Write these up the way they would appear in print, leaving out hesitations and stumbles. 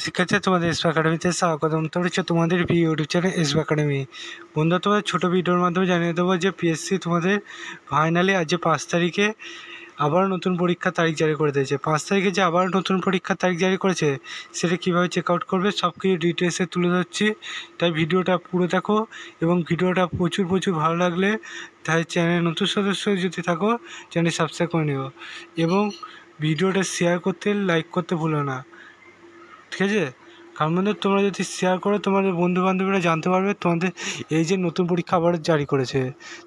শিক্ষার্থী, তোমাদের এসপি একাডেমিতে স্বাগতম। তো হচ্ছে তোমাদের ইউটিউব চ্যানেল এসপি একাডেমি। বন্ধুরা, তোমাদের ছোটো ভিডিওর মাধ্যমে জানিয়ে দেবো যে পিএসসি তোমাদের ফাইনালি আজ যে 5 তারিখে আবার নতুন পরীক্ষার তারিখ জারি করে দিয়েছে। 5 তারিখে যে আবার নতুন পরীক্ষার তারিখ জারি করেছে সেটা কীভাবে চেক আউট করবে সব কিছু ডিটেলসে তুলে ধরছি। তাই ভিডিওটা পুরো দেখো, এবং ভিডিওটা প্রচুর ভালো লাগলে তাই চ্যানেল নতুন সদস্য যদি থাকো চ্যানেল সাবস্ক্রাইব করে নিও, এবং ভিডিওটা শেয়ার করতে লাইক করতে ভুলো না, ঠিক আছে? কারণ বন্ধু, তোমরা যদি শেয়ার করো তোমাদের বন্ধুবান্ধবীরা জানতে পারবে তোমাদের এই যে নতুন পরীক্ষা আবার জারি করেছে।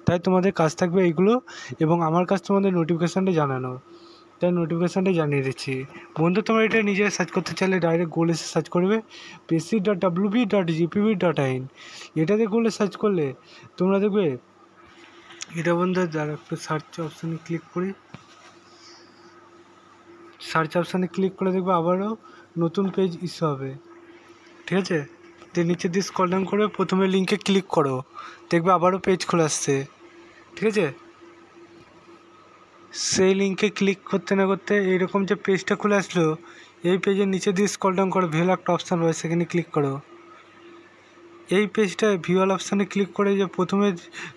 তাই তোমাদের কাজ থাকবে এইগুলো, এবং আমার কাছে তোমাদের নোটিফিকেশানটা জানানো। তাই নোটিফিকেশানটা জানিয়ে দিচ্ছি। বন্ধু, তোমরা এটা নিজে সার্চ করতে চাইলে ডাইরেক্ট গুগলে সার্চ করবে psc.wb.gpb.in। এটাতে গুগলে সার্চ করলে তোমরা দেখবে এটা। বন্ধু, যারা একটু সার্চ অপশানে ক্লিক করি, সার্চ অপশানে ক্লিক করে দেখবে আবারও নতুন পেজ ইস্যু হবে, ঠিক আছে? তো নিচে দিয়ে স্ক্রল ডাউন করবে, প্রথমে লিঙ্কে ক্লিক করো, দেখবে আবারও পেজ খুলে আসছে, ঠিক আছে? সেই লিঙ্কে ক্লিক করতে না করতে এইরকম যে পেজটা খুলে আসলো, এই পেজের নিচে দিয়ে স্ক্রল ডাউন করো, ভিউ একটা অপশান রয়েছে, সেখানে ক্লিক করো। এই পেজটা ভিউয়াল অপশানে ক্লিক করে যে প্রথমে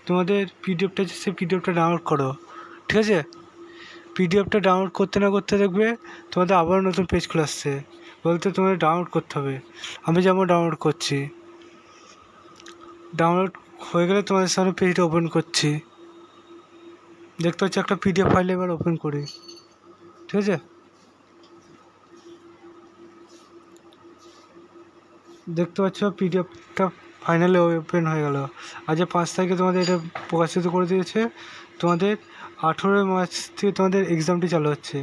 তোমাদের পিডিএফটা আছে সেই পিডিএফটা ডাউনলোড করো, ঠিক আছে? পিডিএফটা ডাউনলোড করতে না করতে দেখবে তোমাদের আবার নতুন পেজ খুলে আসছে, বলতে তোমাদের ডাউনলোড করতে হবে। আমি যেমন ডাউনলোড করছি, ডাউনলোড হয়ে গেলে তোমাদের সামনে পেজটা ওপেন করছি। দেখতে হচ্ছে একটা পিডিএফ ফাইল, এবার ওপেন করি, ঠিক আছে? দেখতে পাচ্ছ পিডিএফটা ফাইনালি ওপেন হয়ে গেল। আজ 5 তারিখে তোমাদের এটা প্রকাশিত করে দিয়েছে। তোমাদের 18 মার্চ থেকে তোমাদের এক্সামটি চালু হচ্ছে।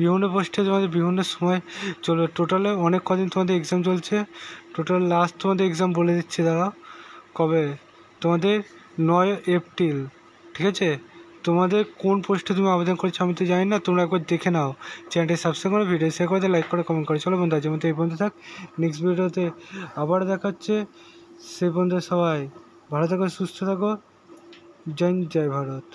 বিভিন্ন পোস্টে তোমাদের বিভিন্ন সময় চলবে, টোটালে অনেক কদিন তোমাদের এক্সাম চলছে। টোটাল লাস্ট তোমাদের এক্সাম বলে দিচ্ছে দাঁড়া কবে, তোমাদের 9 এপ্রিল, ঠিক আছে? তোমাদের কোন পোস্টে তুমি আবেদন করেছো আমি তো জানি না, তোমরা একবার দেখে নাও। চ্যানেলটি সাবস্ক্রাইব করো, ভিডিও শেয়ার করে, লাইক করে, কমেন্ট করে। চলো বন্ধু, আজকের মতো এই পর্যন্ত থাক। নেক্সট ভিডিওতে আবার দেখাচ্ছে। সে পর্যন্ত সবাই ভালো থাকো, সুস্থ থাকো। জয় ভারত।